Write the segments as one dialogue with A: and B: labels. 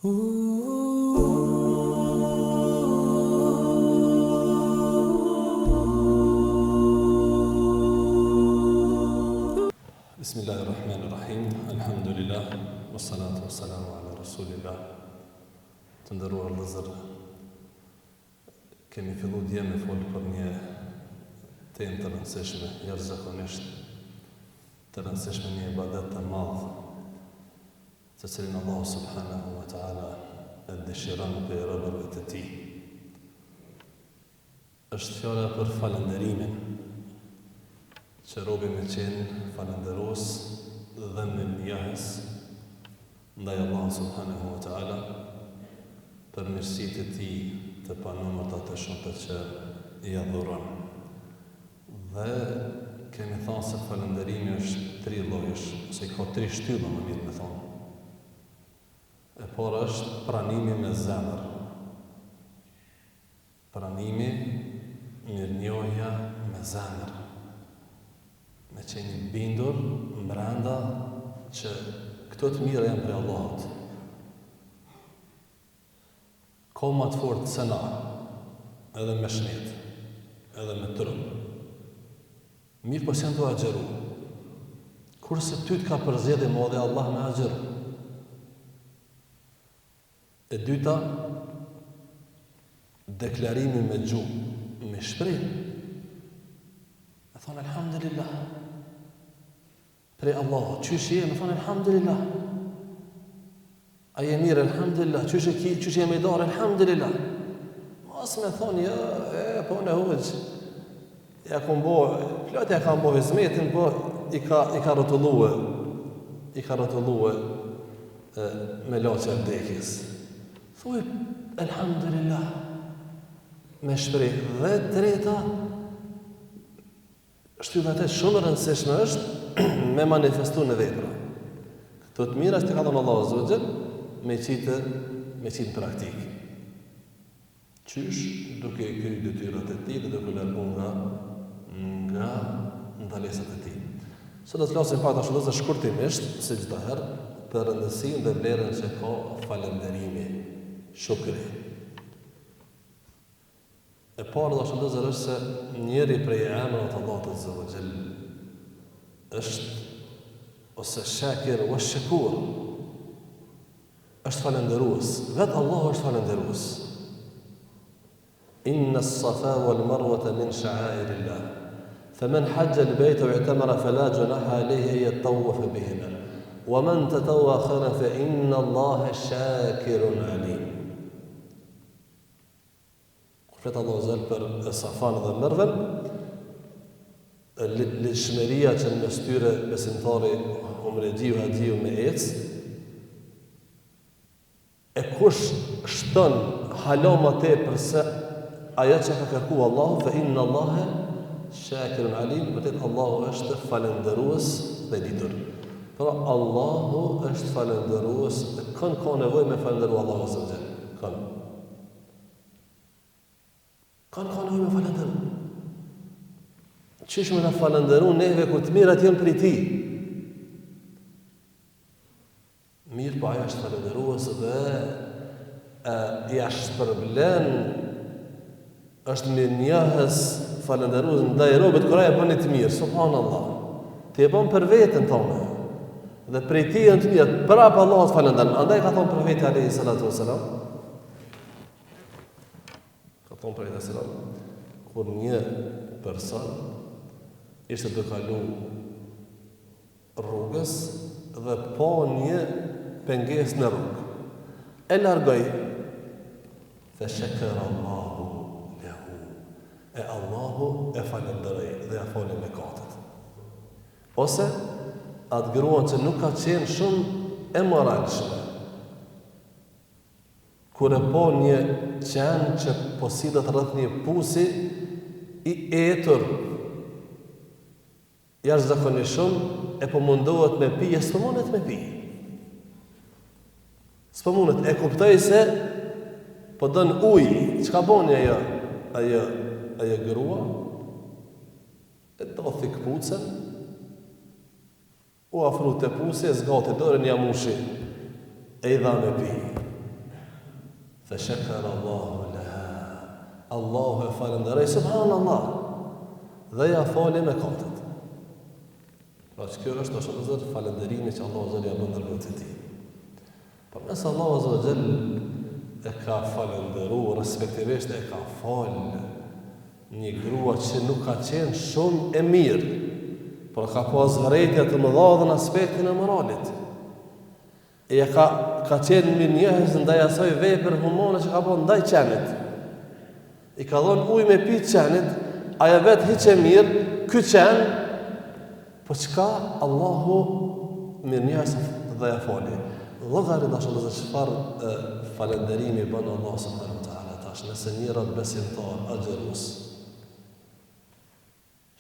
A: Bismillahirrahmanirrahim. Alhamdulillah, wassalatu wassalamu ala rasulillah. Të nderuar vëllezër, kemi filluar dje me folë për një temë të rëndësishme, jashtëzakonisht të rëndësishme, një ibadet të madh, të cilin Allahu subhanahu wa ta'ala e dëshiron për robërve të tij. Është fjala për falënderimin, që robi me qenë falënderues dhe me njëhes ndaj Allahu subhanahu wa ta'ala për mirësitë e tij të panumërta të shumta që i adhuron. Dhe kemi thënë se falënderimi është tri llojesh, se ka tri shtylla, më mirë me thonë. E para është pranimi me zemër. Pranimi, mirënjohja me zemër. Me qenë i bindur mbrenda që këto të mira janë prej Allahut. Ka më të fortë se na, edhe me shnet, edhe me trup. Mirë po s'janë të agjeru. Kurse ty të ka përzgjedhje madhe Allah me agjeru. E dyta, deklarimi me gjuhë, me shprehje. E thonë alhamdulillah. Prej Allah, qysh je, me thonë alhamdulillah. A je mirë, alhamdulillah. Qysh je me darë, alhamdulillah. Mos me thonë, po në huqë. Ja kom bo, plot ja kam bo hizmetin, po i ka rotulluë me laqe vdekjes. Thuj, alhamdulillah. Me shprej. Dhe treta, shtylla e shumë rëndësishme është me manifestu në vepra. Këto të mira që ka dhënë Allahu azza wa jall me qitë në praktikë. Qysh duke i kryer detyrat e tij dhe duke largu nga ndalesat e tij. Sot do të flasim pak ashtu shkurtimisht, si çdo herë, për rëndësinë dhe vlerën që ka falënderimi, shukri. E parë dhe shëndëzër është se njeri prej emrat Allahut azza wa jall është ose shakir o shakur, është falënderues. Vetë Allahu është falënderues. Inna as-safa wal marwata min sha'airillah. Faman hajja al-bayta wa i'tamara fala junaha alayhi an yatawwafa bihima. Wa man tatawwa khairan fa inna Allaha shakirun alim. Fletë Allah zëllë për Safan dhe Merven, lidhshmëria që në mes tyre besimtari umregjiu haxhiu me ecë, e kush shton hala më tepër se ajo që ka kërkuar Allahu, fa inna Allaha shakirun alim, vërtet Allahu është falënderues dhe ditur. Pra Allahu është falënderues, ka nevojë me falënderu Allahu azza wa jall. Kanë nevojë me falënderu. Qysh me na falënderu neve kur të mirat janë prej tij. Mirë, po ajo është falënderues dhe ja shpërblen, është mirënjohës, falënderues ndaj robët kur ai bën të mirë, subhanallah. Ti e bën për veten tonë. Dhe prej tij janë të mirë, prapë Allahu falënderon. Andaj ka thënë profeti alayhi salatu wasalam, kur një person ishte të kalu rrugës dhe po një pengesë në rrugë. E largoj, fa shakara Allahu lahu. E Allahu e falënderoi dhe ja foli mëkatet. Ose atë gruan që nuk ka qenë shumë e moralshme, kur e po një qenë që posidet rreth një pusi i etur, jashtëzakonisht shumë, e po mundohet me pi, e s'po mundet me pi. S'po mundet, e kuptoj se po dën ujë, çka boni ajo grua? E dothi këpucën, u afru të pusi, e zgati dorën ja mushi, e i dha me pi. fashakara Allahu laha. Allahu e falenderoi subhanallah dhe ja fali mëkatet. Pra që kjo është ashtu falënderimi që Allahu Azza ja bën dërgojtë e tij. Por nëse Allahu Azza e ka falënderuar, respektivisht e ka falë një grua që nuk ka qenë shumë e mirë, por ka pas vërejtja të mëdha dhe në aspektin e moralit. E ka qenë mirënjohës ndaj asaj vepër humane që ka bërë ndaj qenit. I ka dhënë ujë me pi qenit, aja vetë hiq e mirë, ky qen, po çka Allahu mirënjohës dhe ja fali. Llogarit dashur të çfarë falënderimi bën Allah subhanahu wa taala tash nëse njëra besimtar agjërus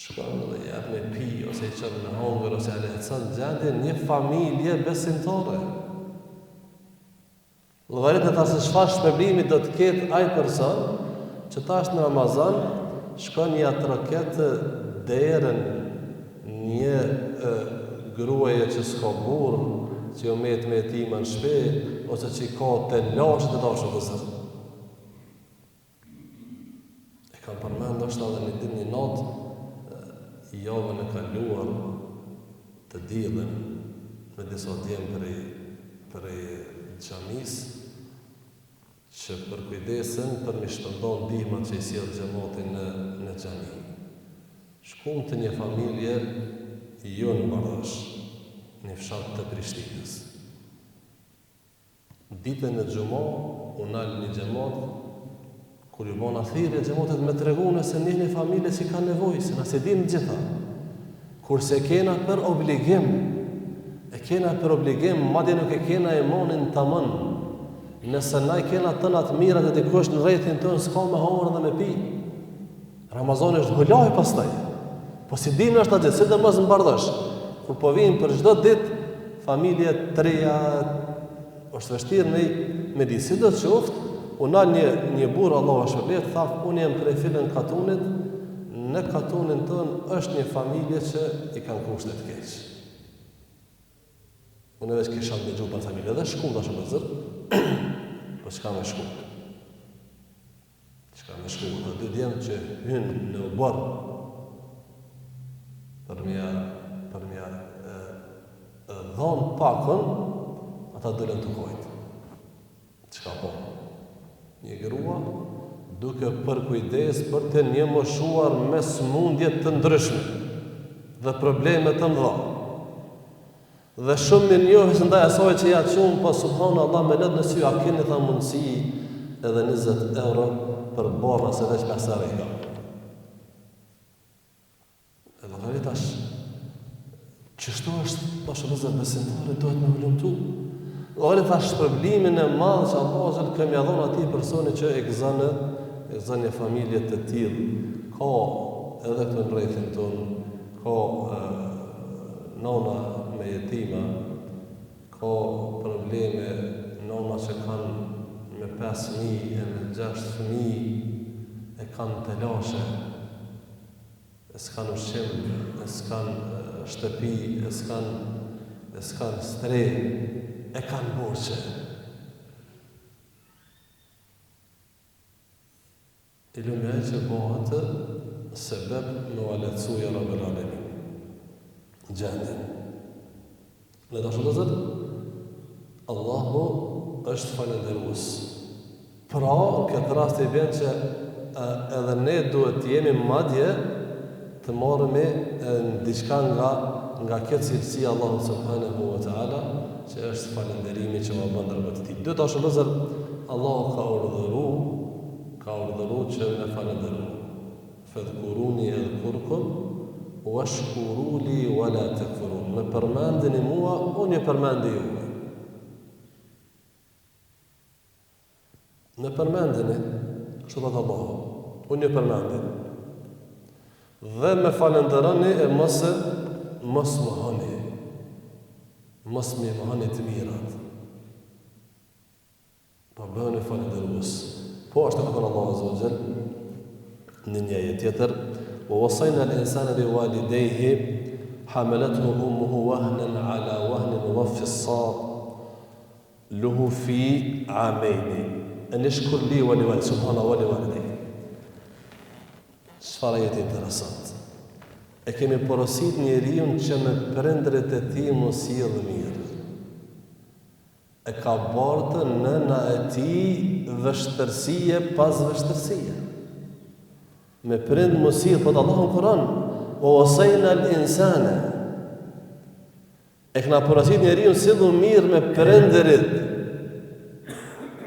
A: shkon dhe jep me pi ose i çon në hongër ose lehtëson gjendje një familje besimtare. Llogarit tash çfarë shpërblimi do të ketë ai person që tash në Ramazan shkon ja troket derën një gruaje që s'ka burr që jo met me jetima në shpe, ose që ka të lashët e dashur të zërë. E kam përmend është edhe një ditë një natë, javën e kaluar të diellën me disa djemë prej xhamis, që për kujdesen për një shpërndon ndihma që i sjell xhamatin në xhami. Shkum të një familje jo në Bardhash, një fshat të Prishtinës. Ditën e xumë, unë nalë një xhamat, kur ju bona thirrje xhamatit me tregune se një familje që ka nevojë, se na se dinë gjitha. Kurse kena për obligim, madje nuk e kena imanin tamam. Nëse na kena tëna të mira dhe dikush në rrethin tonë s'ka me hangër dhe me pi. Ramazani është hulaj pastaj. Po si dinë është atë, sidomos në Bardhash. Kur po vinë për çdo ditë familje të reja, është vështirë me di si do të qoftë, unë një burr Allahu shpëlet, thaf unë jam prej filën Katunit, në Katunin tonë është një familje që i kanë kushte të keq. Unë veç kisha ndëgju për familje dhe shkum tash me zër, po çka më shkum. Dhe dy djemë që hynë në borë për mja dhonë pakën, ata dëllën të kojtë. Qka po? Një grua duke për kujdes për të një moshuar me smundjet të ndryshme dhe probleme të mëdha. Dhe shumë më njohës ndaj asaj që ja qumë, po subhanallah me letë nësy, a keni tha mundësi edhe 20 euro për borë se veç pesare i ka. Edhe gëri tash, qështu është bashkëvëzër besimtare, dohet me hulumtu. Gëri tash shpërblimin e madhë që Allah kemi adhon ati personi që e gëzën një familje të tillë. Ka edhe këtë në rrethin tonë, ka nona me jetima, ka probleme nona që kanë me 5.000 e me 6.000 e kanë të lashe, e s'kanë ushqim, e s'kanë shtëpi, e s'kanë strej, e kanë borçe. I lumja e që bëhet sebeb në aletësuja Rabbel Alemin. Gjendin. Në dashurëzër, Allahu është falënderues. Pra, këtë rast i vjen që edhe ne duhet të jemi madje të marrëmi në diçka nga këtë cilësi Allahu subhanahu wa ta'ala, që është falënderimi që ma bën dërgët të ti. Dhe të ashtë Allahu ka urdhëru që me falënderu. Fadhkuruni adhkurkum, washkuruli wala takfurun. Me përmendini mua, unë ju përmendi juve. Me përmendini, kështu thot Allahu, unë ju përmendini. Dhe me falënderoni e mos më hani. Mos më hani të mirat. Pa bëni falënderues. Po është të këtën Allah Azza wa Jall në një ajet tjetër, ووصينا الإنسان بوالديه حملته أمه وهنا على وهن وفصاله في عامين. nishkur li wa li walidayk, subhana wa li walidayk. Çfarë jetë interesant. E kemi porosit njeriu që me prindërit e tij mos sjellë mirë. E ka bërë nëna e tij vështërsie pas vështërsie. Me prind mos sjell, po Allahu në Kur'an, wa wasayna al-insana. E këna porosit njeriu sillu mirë me prindërit.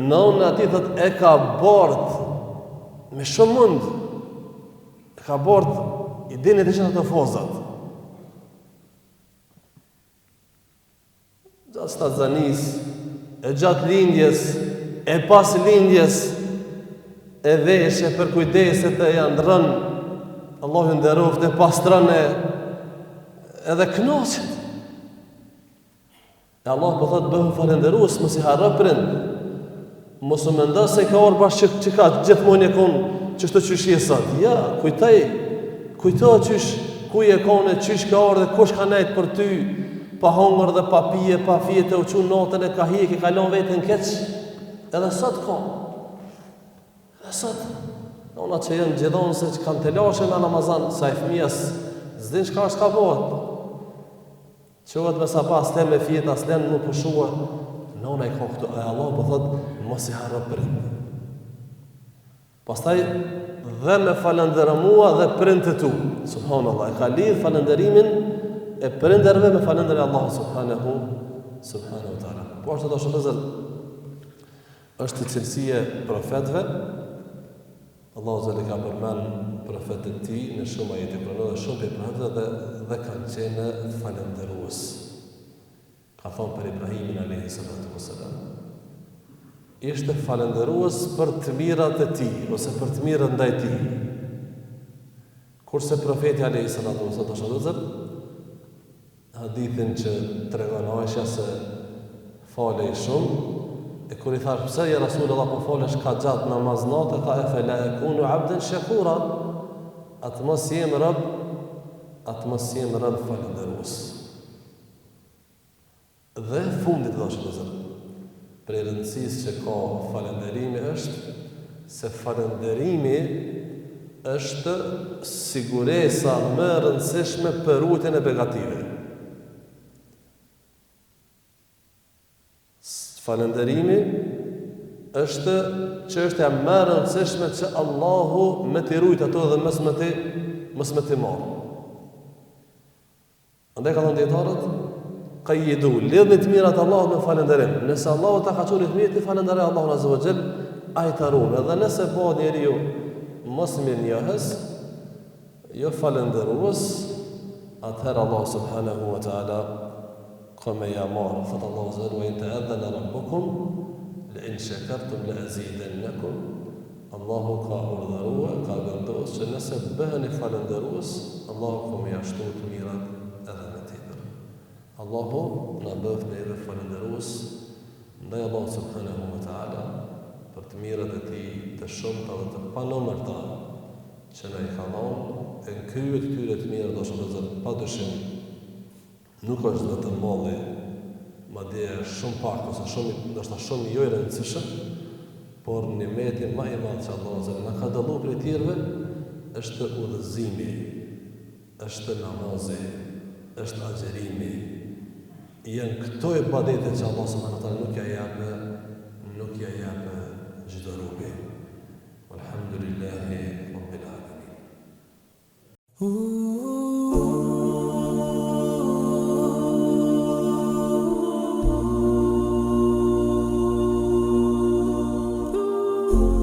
A: Nëna ati thot e ka bërë me shumë mund. E ka bërë i dini të qënë të fozat. Gjatë stazanis, e gjatë lindjes, e pas lindjes, e veshe për kujdeset e janë rënë, Allahu nderoft e pastrane, edhe knoqet. E Allah po thotë bëhu falenderus, mos i harro prind. Mos u mendo se ka orë bashkë që ka gjithmonë e konë çështë çysh je sot. Ja, kujto çysh ku je konë, çysh ka orë dhe kush ka nejt për ty, pa hongër dhe pa pije, pa fije të uqun natën e ka hije, ke kalon vetën keq. Edhe sot ka. Edhe sot. Ona që janë gjithonë se që kanë të lashe në Ramazan, sa i fëmijas, zdin shka është ka bëhet. Qohet me sa pas le me fjet, as le më pushua. Nona i ka këtu, e Allah po thot, mos i harro prind. Pastaj dhe me falëndërëmua dhe prind të tu. Subhanallah, e ka lidh falëndërimin e prindërve me falëndëri Allah subhanahu wa ta'ala. Po është të shëllëzër, është të cilësie profetve. Allahu zëllë ka përmen profetet ti në shumë ajeti pranë dhe shumë për profetve dhe kanë qenë falëndërues. Ka thonë për Ibrahimin a.s. Ishte falëndërues për të mirat e ti, ose për të mirët ndaj ti. Kurse profeti a.s. Hadithin që të regon Aisha se fale i shumë, e kur i thash pse ja Rasulullah po folesh ka gjatë namaz natë, tha e fela e kunu abden shakura, atë mos jem rëb falëndërues. Dhe fundit dhe shëllëzër, prej rëndësisë që ka falënderimi është se falënderimi është siguresa më rëndësishme për rrugën e negative. Falënderimi është çështja më e rëndësishme që Allahu më t'i rujt ato dhe mos më t'i marr. Andaj ka thënë dietarët, qayidu lidhni të mirat Allahut me falënderim. Nëse Allahu ta ka thënë të mirë, ti falënderoj Allahun azza wa jall, ai ta ruan. Edhe nëse bëhet njeriu mos mirënjohës, jo falëndërues, atëherë Allah subhanahu wa ta'ala kome jamar, thëtë Allah zërë, wa in të adhana rabbukum, le in shakartum le azidennakum. Allahu ka urdhërua, ka vendos që nëse bëheni falëndërues, Allahu kome jashtu të mirat edhe në tjetër. Allahu në bëf në edhe falëndërues, ndaj Allah subhanahu wa ta'ala, për të mirat e ti të shumëta dhe të panomërta, që në i kalon, e në kryet këtyre të mirë, do shumë zërë, pa dëshim, nuk është dhe të molli, ma dje shumë pak, ose shumë jo i rëndësishëm, por një meti ma i madhë që Allah zërë në ka dëllu për e tjerve, është udhëzimi, është namazi, është agjerimi. Janë këto e badete që Allah subhanahu nuk ja japë gjithë rubi. Alhamdulillahi Rabbil Alamin.